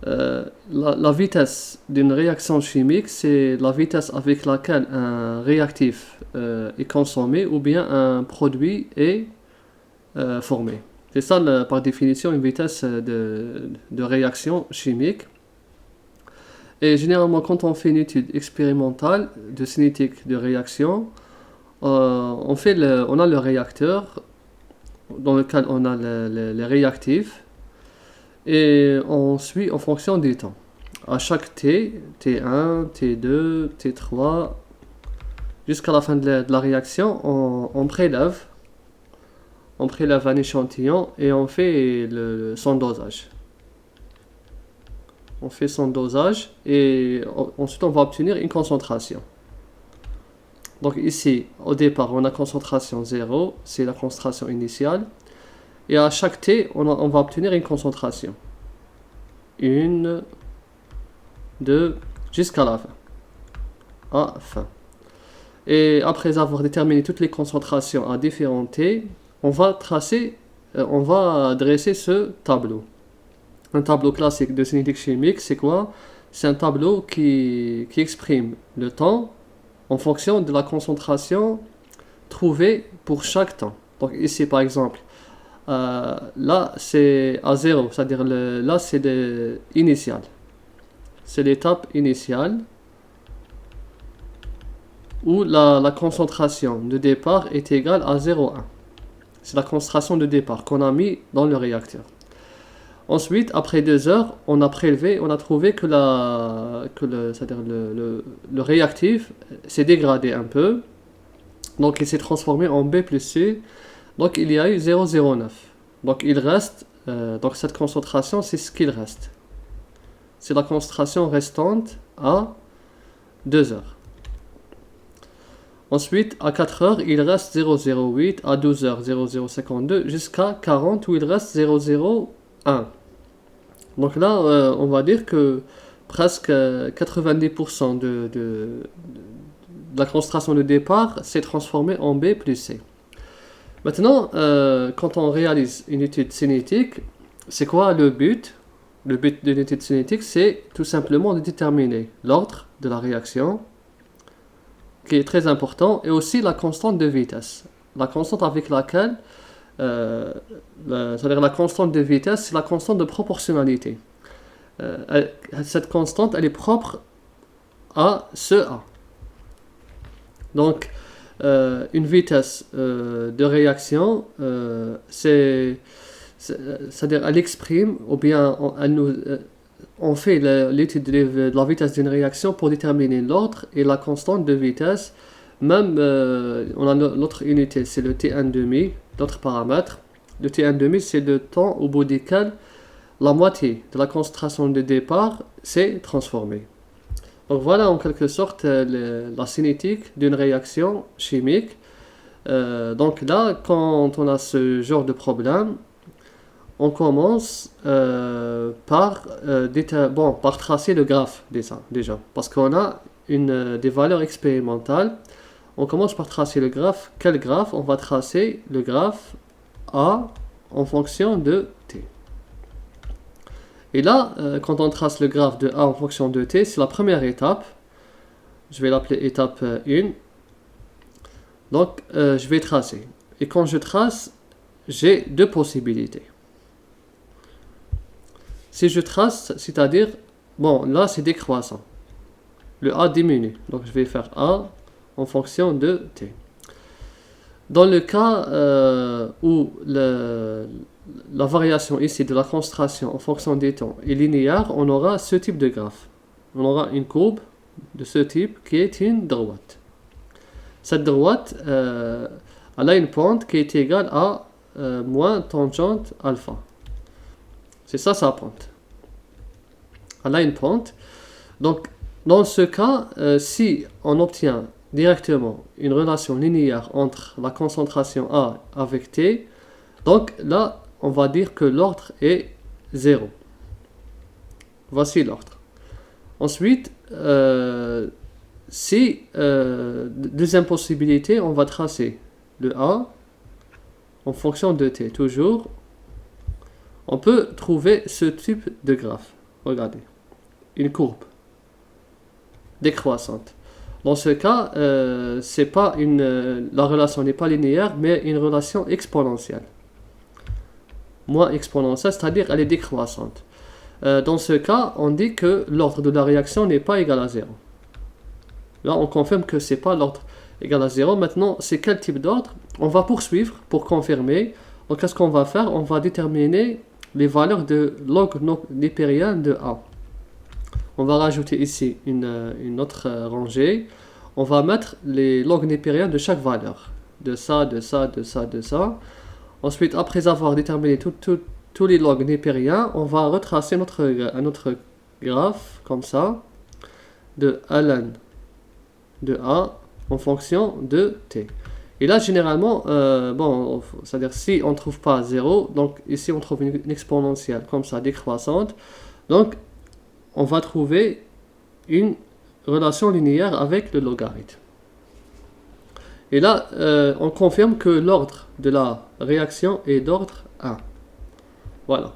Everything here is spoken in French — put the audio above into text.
La vitesse d'une réaction chimique, c'est la vitesse avec laquelle un réactif est consommé ou bien un produit est formé. C'est ça, par définition, une vitesse de réaction chimique. Et généralement, quand on fait une étude expérimentale de cinétique de réaction, on a le réacteur dans lequel on a les réactifs et on suit en fonction du temps. À chaque T, T1, T2, T3, jusqu'à la fin de la réaction, on prélève un échantillon et on fait son dosage. On fait son dosage et ensuite on va obtenir une concentration. Donc ici, au départ, on a concentration 0, c'est la concentration initiale. Et à chaque T, on va obtenir une concentration. 1, 2, jusqu'à la fin. À fin. Et après avoir déterminé toutes les concentrations à différents T, on va dresser ce tableau. Un tableau classique de cinétique chimique, c'est quoi? C'est un tableau qui exprime le temps en fonction de la concentration trouvée pour chaque temps. Donc ici par exemple, là c'est à 0, c'est-à-dire là c'est initial. C'est l'étape initiale où la concentration de départ est égale à 0,1. C'est la concentration de départ qu'on a mis dans le réacteur. Ensuite, après 2 heures, on a trouvé que le réactif s'est dégradé un peu. Donc il s'est transformé en B plus C. Donc il y a eu 0,09. Donc il reste, donc cette concentration, c'est ce qu'il reste. C'est la concentration restante à 2 heures. Ensuite, à 4 heures, il reste 0,08, à 12 heures 0,052, jusqu'à 40 où il reste 0,01. Donc là, on va dire que presque 90% de la concentration de départ s'est transformée en B plus C. Maintenant, quand on réalise une étude cinétique, c'est quoi le but? Le but d'une étude cinétique, c'est tout simplement de déterminer l'ordre de la réaction, qui est très important, et aussi la constante de vitesse. La constante avec laquelle, c'est-à-dire la constante de vitesse, c'est la constante de proportionnalité. Cette constante, elle est propre à ce A. Donc, une vitesse de réaction, c'est-à-dire elle exprime, ou bien on fait l'étude de la vitesse d'une réaction pour déterminer l'ordre et la constante de vitesse. Même, on a l'autre unité, c'est le T1,5, d'autres paramètres. Le T1,5, c'est le temps au bout duquel la moitié de la concentration de départ s'est transformée. Donc voilà en quelque sorte la cinétique d'une réaction chimique. Donc là, quand on a ce genre de problème, on commence par tracer le graphe déjà. Parce qu'on a des valeurs expérimentales. On commence par tracer le graphe. Quel graphe? On va tracer le graphe A en fonction de T. Et là, quand on trace le graphe de A en fonction de T, c'est la première étape. Je vais l'appeler étape 1. Donc, je vais tracer. Et quand je trace, j'ai deux possibilités. Si je trace, c'est-à-dire, bon, là c'est décroissant. Le A diminue. Donc, je vais faire A en fonction de T. Dans le cas où la variation ici de la concentration en fonction des temps est linéaire, on aura ce type de graphe. On aura une courbe de ce type qui est une droite. Cette droite, elle a une pente qui est égale à moins tangente alpha. C'est ça sa pente. Elle a une pente. Donc, dans ce cas, si on obtient directement une relation linéaire entre la concentration A avec T, donc là, on va dire que l'ordre est 0. Voici l'ordre. Ensuite, deuxième possibilité, on va tracer le A en fonction de T. Toujours, on peut trouver ce type de graphe. regardez, une courbe décroissante. Dans ce cas, c'est pas la relation n'est pas linéaire, mais une relation exponentielle. Moins exponentielle, c'est-à-dire elle est décroissante. Dans ce cas, on dit que l'ordre de la réaction n'est pas égal à 0. Là, on confirme que c'est pas l'ordre égal à 0. Maintenant, c'est quel type d'ordre? On va poursuivre pour confirmer. Donc, qu'est-ce qu'on va faire? On va déterminer les valeurs de log népérien de A. On va rajouter ici une autre rangée. On va mettre les logs népériens de chaque valeur. De ça, de ça, de ça, de ça. Ensuite, après avoir déterminé tous les logs népériens, on va retracer un autre graphe, comme ça, de ln de A en fonction de t. Et là, généralement, c'est-à-dire si on ne trouve pas 0, donc ici on trouve une exponentielle, comme ça, décroissante. Donc, on va trouver une relation linéaire avec le logarithme. Et là, on confirme que l'ordre de la réaction est d'ordre 1. Voilà.